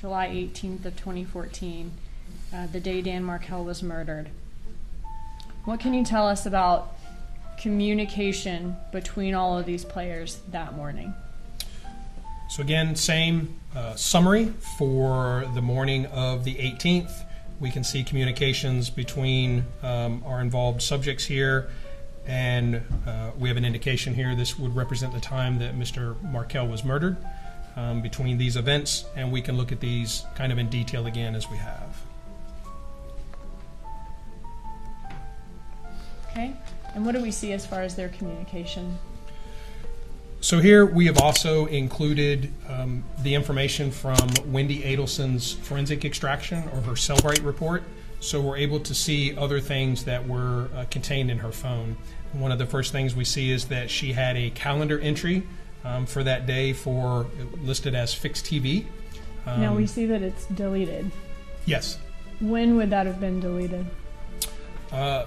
July 18th of 2014, the day Dan Markel was murdered. What can you tell us about communication between all of these players that morning? So again, same summary for the morning of the 18th. We can see communications between our involved subjects here, and we have an indication here this would represent the time that Mr. Markel was murdered between these events, and we can look at these kind of in detail again as we have. Okay, and what do we see as far as their communication? So here we have also included the information from Wendi Adelson's forensic extraction or her Cellbrite report. So we're able to see other things that were contained in her phone. One of the first things we see is that she had a calendar entry for that day for listed as fixed TV. Now we see that it's deleted. Yes. When would that have been deleted?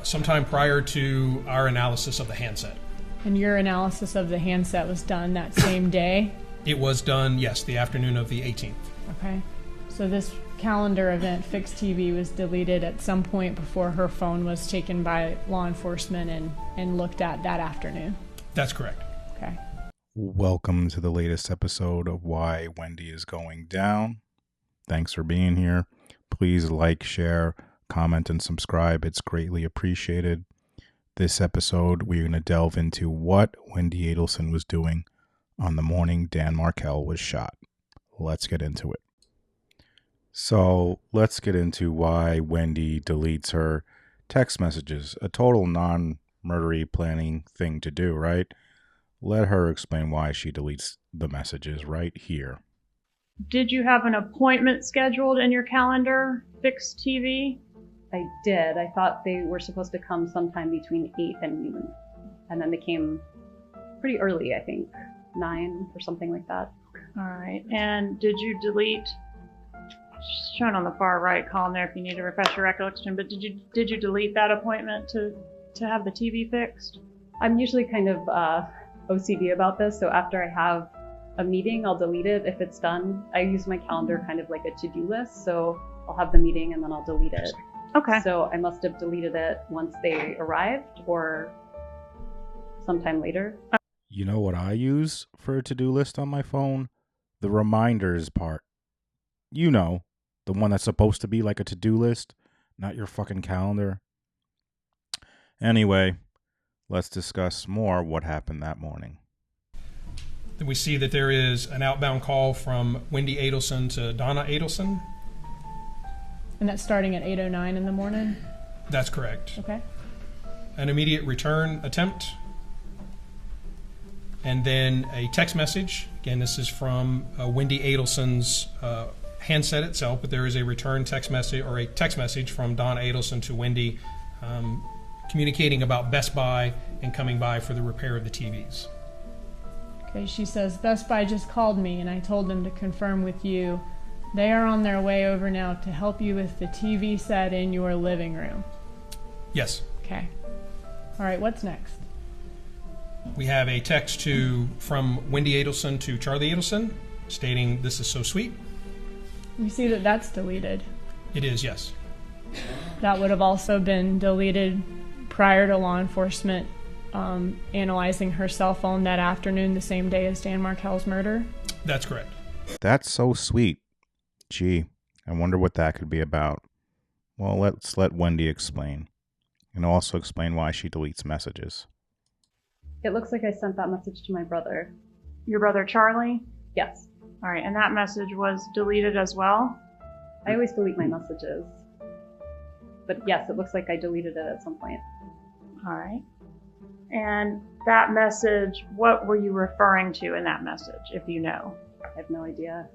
Sometime prior to our analysis of the handset. And your analysis of the handset was done that same day? It was done, yes, the afternoon of the 18th. Okay. So this calendar event, fixed TV, was deleted at some point before her phone was taken by law enforcement and looked at that afternoon? That's correct. Okay. Welcome to the latest episode of Why Wendi is Going Down. Thanks for being here. Please like, share, comment, and subscribe. It's greatly appreciated. This episode, we're going to delve into what Wendi Adelson was doing on the morning Dan Markel was shot. Let's get into it. So let's get into why Wendi deletes her text messages. A total non-murdery planning thing to do, right? Let her explain why she deletes the messages right here. Did you have an appointment scheduled in your calendar, fixed TV? I did. I thought they were supposed to come sometime between 8 and noon. And then they came pretty early, I think. 9 or something like that. All right. And did you delete, shown on the far right column there if you need to refresh your recollection, but did you delete that appointment to have the TV fixed? I'm usually kind of OCD about this, so after I have a meeting, I'll delete it if it's done. I use my calendar kind of like a to-do list, so I'll have the meeting and then I'll delete it. Okay. So I must have deleted it once they arrived or sometime later. You know what I use for a to-do list on my phone? The reminders part. You know, the one that's supposed to be like a to-do list, not your fucking calendar. Anyway, let's discuss more what happened that morning. We see that there is an outbound call from Wendi Adelson to Donna Adelson. And that's starting at 8:09 in the morning? That's correct. Okay. An immediate return attempt. And then a text message. Again, this is from Wendi Adelson's handset itself, but there is a return text message or a text message from Donna Adelson to Wendi communicating about Best Buy and coming by for the repair of the TVs. Okay, she says, Best Buy just called me and I told them to confirm with you. They are on their way over now to help you with the TV set in your living room. Yes. Okay. All right, what's next? We have a text from Wendi Adelson to Charlie Adelson stating, "This is so sweet." We see that that's deleted. It is, yes. That would have also been deleted prior to law enforcement analyzing her cell phone that afternoon, the same day as Dan Markel's murder. That's correct. That's so sweet. Gee, I wonder what that could be about. Well, let's let Wendi explain. And also explain why she deletes messages. It looks like I sent that message to my brother. Your brother Charlie? Yes. All right, and that message was deleted as well? I always delete my messages. But yes, it looks like I deleted it at some point. All right. And that message, what were you referring to in that message, if you know? I have no idea.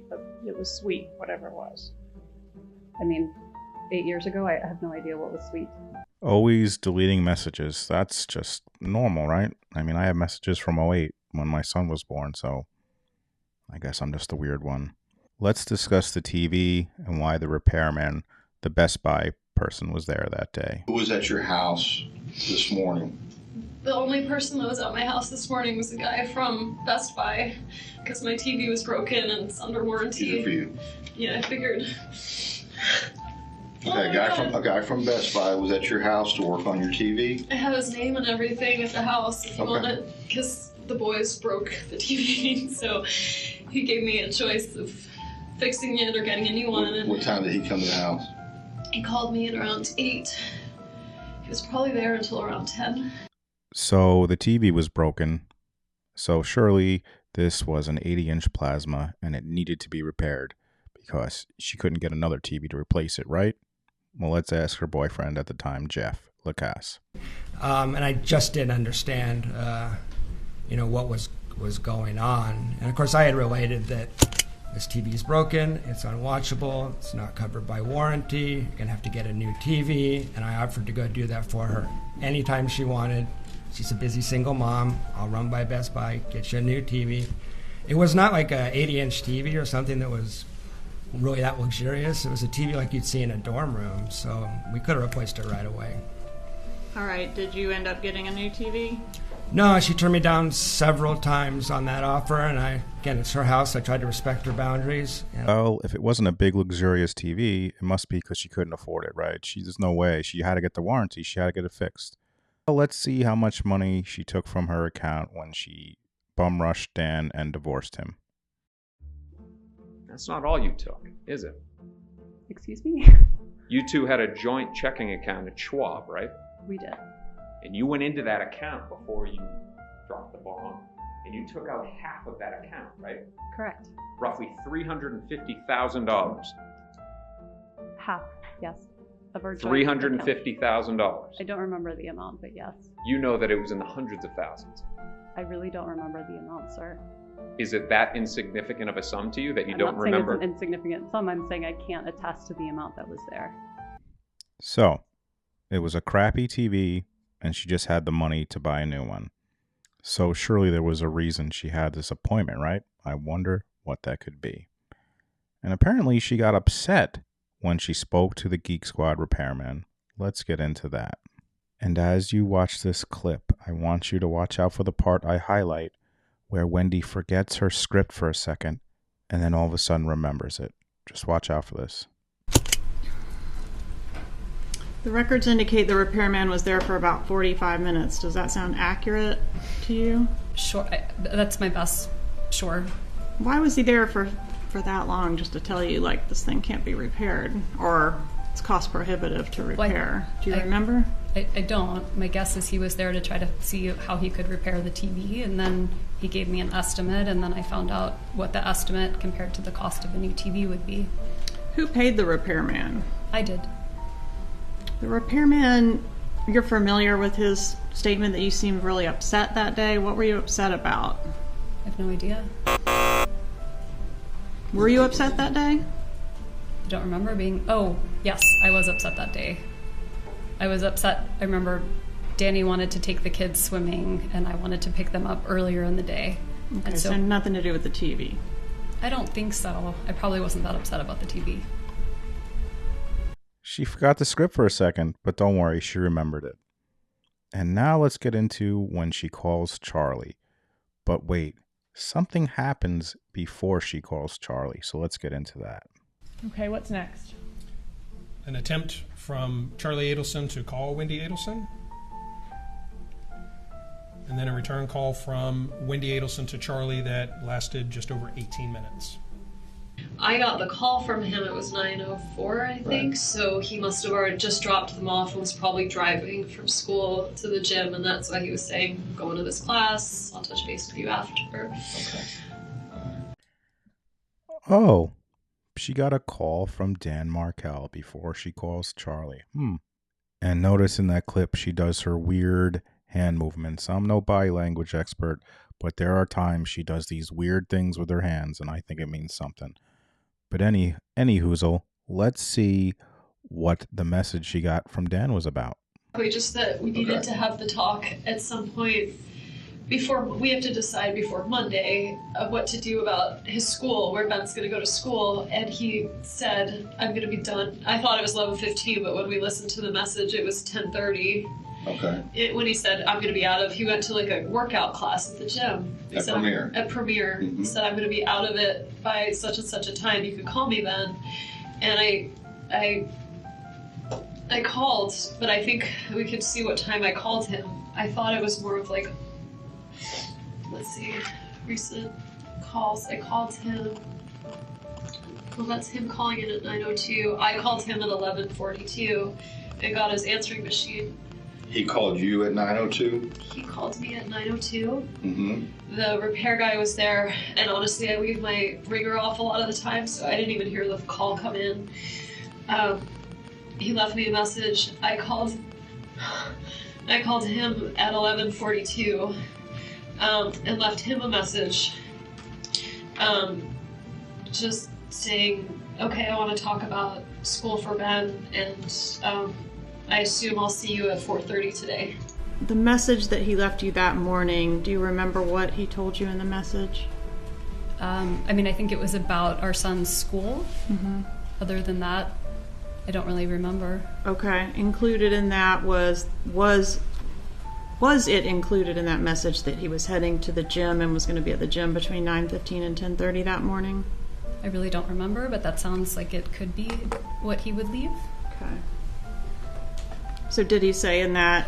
But it was sweet, whatever it was. I mean, 8 years ago, I have no idea what was sweet. Always deleting messages. That's just normal, right? I mean, I have messages from '08 when my son was born, so I guess I'm just the weird one. Let's discuss the TV and why the repairman, the Best Buy person, was there that day. Who was at your house this morning? The only person that was at my house this morning was a guy from Best Buy, because my TV was broken and it's under warranty. Good for you. Yeah, I figured. Okay, a guy from Best Buy was at your house to work on your TV? I have his name and everything at the house if you want it, because the boys broke the TV, so he gave me a choice of fixing it or getting a new one. What time did he come to the house? He called me at around 8. He was probably there until around 10. So the TV was broken. So surely this was an 80-inch plasma and it needed to be repaired because she couldn't get another TV to replace it, right? Well, let's ask her boyfriend at the time, Jeff Lacasse. And I just didn't understand, what was going on. And of course, I had related that this TV is broken, it's unwatchable, it's not covered by warranty, you're gonna have to get a new TV, and I offered to go do that for her anytime she wanted. She's a busy single mom. I'll run by Best Buy, get you a new TV. It was not like a 80-inch TV or something that was really that luxurious. It was a TV like you'd see in a dorm room, so we could have replaced it right away. All right, did you end up getting a new TV? No, she turned me down several times on that offer, and again, it's her house. I tried to respect her boundaries. Well, if it wasn't a big, luxurious TV, it must be because she couldn't afford it, right? There's no way. She had to get the warranty. She had to get it fixed. Well, let's see how much money she took from her account when she bum rushed Dan and divorced him. That's not all you took, is it? Excuse me? You two had a joint checking account at Schwab, right? We did. And you went into that account before you dropped the bomb, and you took out half of that account, right? Correct. Roughly $350,000. Half, yes. Of our $350,000. I don't remember the amount, but yes. You know that it was in the hundreds of thousands. I really don't remember the amount, sir. Is it that insignificant of a sum to you that you don't remember? I'm not saying it's an insignificant sum. I'm saying I can't attest to the amount that was there. So, it was a crappy TV, and she just had the money to buy a new one. So surely there was a reason she had this appointment, right? I wonder what that could be. And apparently she got upset when she spoke to the Geek Squad repairman. Let's get into that. And as you watch this clip, I want you to watch out for the part I highlight where Wendi forgets her script for a second and then all of a sudden remembers it. Just watch out for this. The records indicate the repairman was there for about 45 minutes. Does that sound accurate to you? Sure, that's my best. Sure. Why was he there for that long, just to tell you, like, this thing can't be repaired, or it's cost prohibitive to repair? Do you remember? I don't. My guess is he was there to try to see how he could repair the TV, and then he gave me an estimate, and then I found out what the estimate compared to the cost of a new TV would be. Who paid the repairman? I did. The repairman, you're familiar with his statement that you seemed really upset that day. What were you upset about? I have no idea. Were you upset that day? I don't remember being... Oh, yes, I was upset that day. I was upset. I remember Danny wanted to take the kids swimming, and I wanted to pick them up earlier in the day. Okay, and so nothing to do with the TV. I don't think so. I probably wasn't that upset about the TV. She forgot the script for a second, but don't worry, she remembered it. And now let's get into when she calls Charlie. But wait, something happens before she calls Charlie, so let's get into that. Okay, what's next? An attempt from Charlie Adelson to call Wendi Adelson. And then a return call from Wendi Adelson to Charlie that lasted just over 18 minutes. I got the call from him, it was 9:04, I think, right. So he must have already just dropped them off and was probably driving from school to the gym, and that's why he was saying, I'm going to this class, I'll touch base with you after. Okay. Oh, she got a call from Dan Markel before she calls Charlie. And notice in that clip, she does her weird hand movements. I'm no body language expert, but there are times she does these weird things with her hands, and I think it means something. But any hoozle, let's see what the message she got from Dan was about. Just that we needed to have the talk at some point before, we have to decide before Monday of what to do about his school, where Ben's going to go to school, and he said, I'm going to be done. I thought it was 11:15, but when we listened to the message, it was 10:30. Okay. When he said, I'm going to be out of, he went to like a workout class at the gym. He At said, Premier. At Premier. He said, I'm going to be out of it by such and such a time. You could call me then. And I called, but I think we could see what time I called him. I thought it was more of like, let's see, recent calls. I called him. Well, that's him calling in at 9:02. I called him at 11:42 and got his answering machine. He called you at 9:02? He called me at 9:02. Mm-hmm. The repair guy was there, and honestly, I leave my ringer off a lot of the time, so I didn't even hear the call come in. He left me a message. I called him at 11:42 and left him a message, just saying, okay, I want to talk about school for Ben, and I assume I'll see you at 4:30 today. The message that he left you that morning, do you remember what he told you in the message? I mean, I think it was about our son's school. Mm-hmm. Other than that, I don't really remember. Okay. Included in that was it included in that message that he was heading to the gym and was going to be at the gym between 9:15 and 10:30 that morning? I really don't remember, but that sounds like it could be what he would leave. Okay. So did he say in that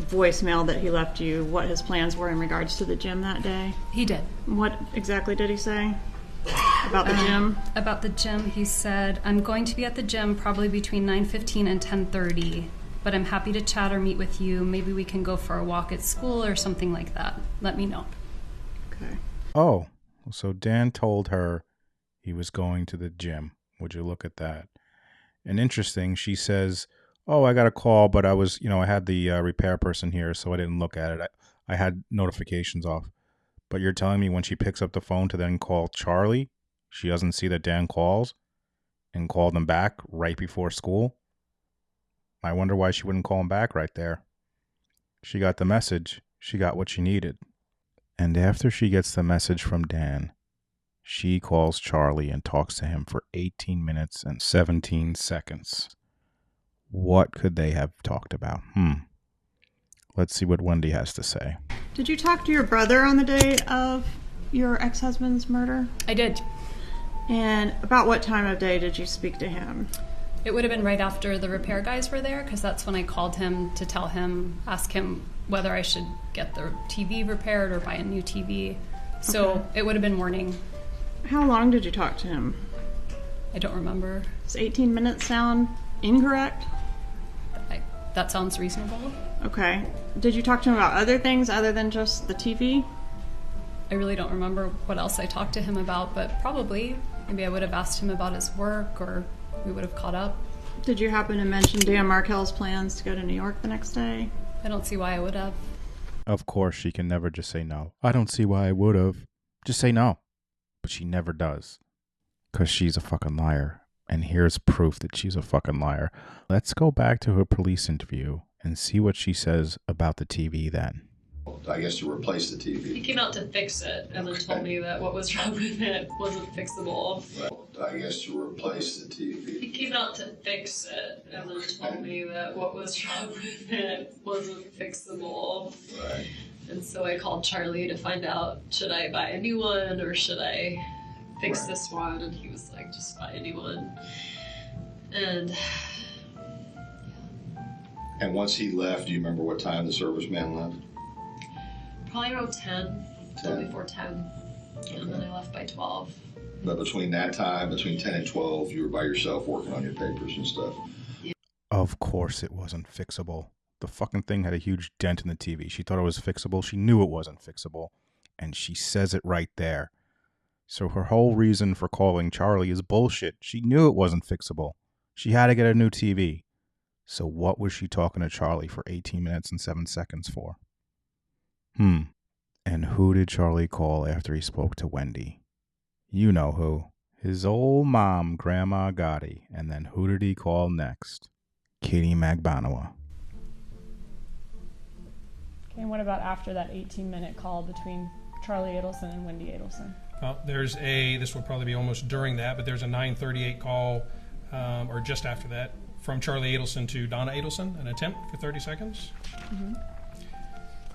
voicemail that he left you what his plans were in regards to the gym that day? He did. What exactly did he say about the gym? About the gym, he said, I'm going to be at the gym probably between 9:15 and 10:30, but I'm happy to chat or meet with you. Maybe we can go for a walk at school or something like that. Let me know. Okay. Oh, so Dan told her he was going to the gym. Would you look at that? And interesting, she says, oh, I got a call, but I was, I had the repair person here, so I didn't look at it. I had notifications off. But you're telling me when she picks up the phone to then call Charlie, she doesn't see that Dan calls and called him back right before school? I wonder why she wouldn't call him back right there. She got the message. She got what she needed. And after she gets the message from Dan, she calls Charlie and talks to him for 18 minutes and 17 seconds. What could they have talked about? Let's see what Wendi has to say. Did you talk to your brother on the day of your ex-husband's murder? I did. And about what time of day did you speak to him? It would have been right after the repair guys were there, because that's when I called him to ask him whether I should get the TV repaired or buy a new TV. So Okay. It would have been morning. How long did you talk to him? I don't remember. Does 18 minutes sound incorrect? That sounds reasonable. Okay. Did you talk to him about other things other than just the TV? I really don't remember what else I talked to him about, but probably. Maybe I would have asked him about his work, or we would have caught up. Did you happen to mention Dan Markell's plans to go to New York the next day? I don't see why I would have. Of course, she can never just say no. I don't see why I would have. Just say no. But she never does. Because she's a fucking liar. And here's proof that she's a fucking liar. Let's go back to her police interview and see what she says about the TV then. I guess to replace the He TV. came out to fix it and then told me that what was wrong with it wasn't fixable. I guess to replace the TV. He came out to fix it and then told me that what was wrong with it wasn't fixable. Right. And so I called Charlie to find out, should I buy a new one or should I fix Right. this one? And he was like, just buy a new one. And And once he left, do you remember what time the serviceman left? probably around 10, a little 10. before 10. And then I left by 12. But between that time, between 10 and 12, you were by yourself working on your papers and stuff. Of course it wasn't fixable. The fucking thing had a huge dent in the TV. She thought it was fixable. She knew it wasn't fixable. And she says it right there. So her whole reason for calling Charlie is bullshit. She knew it wasn't fixable. She had to get a new TV. So what was she talking to Charlie for 18 minutes and 7 seconds for? And who did Charlie call after he spoke to Wendi? You know who. His old mom, Grandma Gotti. And then who did he call next? Katie Magbanawa. Okay, and what about after that 18-minute call between Charlie Adelson and Wendi Adelson? Well, this will probably be almost during that, but there's a 9:38 call, or just after that, from Charlie Adelson to Donna Adelson, an attempt for 30 seconds.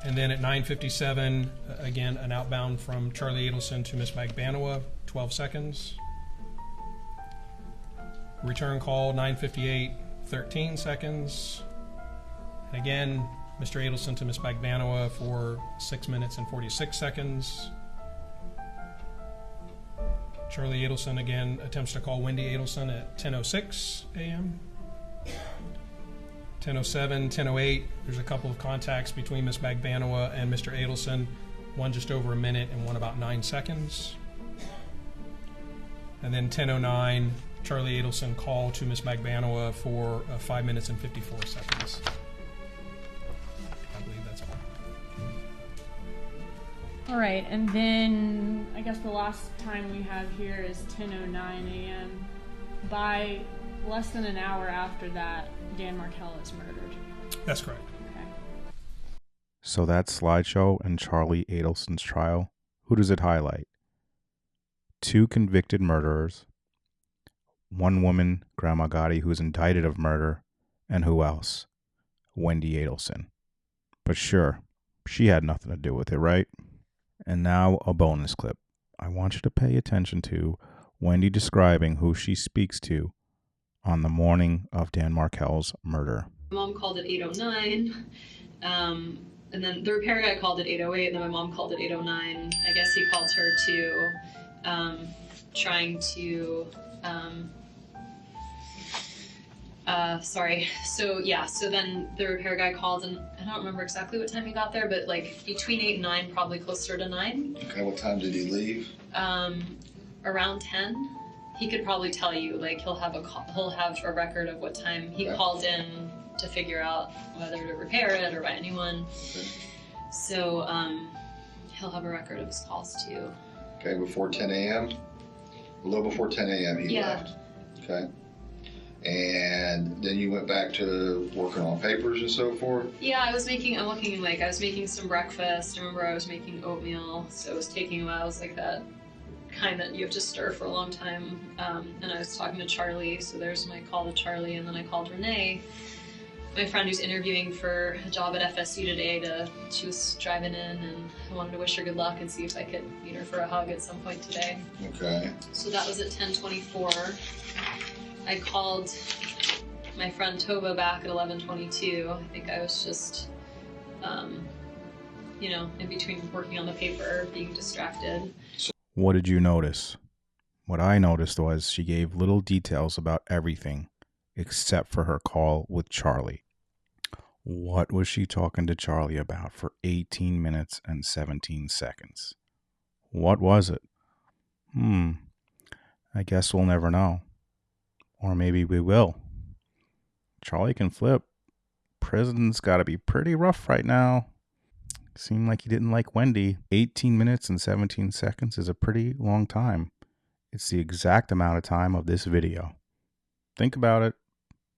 And then at 9:57, again, an outbound from Charlie Adelson to Miss Magbanowa, 12 seconds. Return call, 9:58, 13 seconds. And again, Mr. Adelson to Miss Magbanowa for 6 minutes and 46 seconds. Charlie Adelson again attempts to call Wendi Adelson at 10:06 a.m. 10:07, 10:08, there's a couple of contacts between Miss Magbanowa and Mr. Adelson, one just over a minute and one about 9 seconds. And then 10:09, Charlie Adelson call to Miss Magbanowa for 5 minutes and 54 seconds. I believe that's all. All right, and then I guess the last time we have here is 10:09 a.m. By less than an hour after that, Dan Markell is murdered. That's correct. Okay. So that slideshow and Charlie Adelson's trial, who does it highlight? 2 convicted murderers, 1 woman, Grandma Gotti, who's indicted of murder, and who else? Wendi Adelson. But sure, she had nothing to do with it, right? And now a bonus clip. I want you to pay attention to Wendi describing who she speaks to on the morning of Dan Markell's murder. My mom called at 8:09, and then the repair guy called at 8:08, and then my mom called at 8:09. I guess he called her to trying to so then the repair guy called, and I don't remember exactly what time he got there, but like between 8 and 9, probably closer to 9. Okay, what time did he leave? Around 10. He could probably tell you, like he'll have a record of what time he called in to figure out whether to repair it or buy a new one. Okay. So he'll have a record of his calls too. Okay, before 10 a.m.? A little before 10 a.m. he Yeah. left. Okay. And then you went back to working on papers and so forth? Yeah, I was making some breakfast. I remember I was making oatmeal, so it was taking a while. It was like that kind that you have to stir for a long time. And I was talking to Charlie, so there's my call to Charlie, and then I called Renee, my friend who's interviewing for a job at FSU today. She was driving in, and I wanted to wish her good luck and see if I could meet her for a hug at some point today. Okay. So that was at 10:24. I called my friend Tova back at 11:22. I think I was just, in between working on the paper, being distracted. What did you notice? What I noticed was she gave little details about everything except for her call with Charlie. What was she talking to Charlie about for 18 minutes and 17 seconds? What was it? I guess we'll never know. Or maybe we will. Charlie can flip. Prison's got to be pretty rough right now. Seemed like he didn't like Wendi. 18 minutes and 17 seconds is a pretty long time. It's the exact amount of time of this video. Think about it.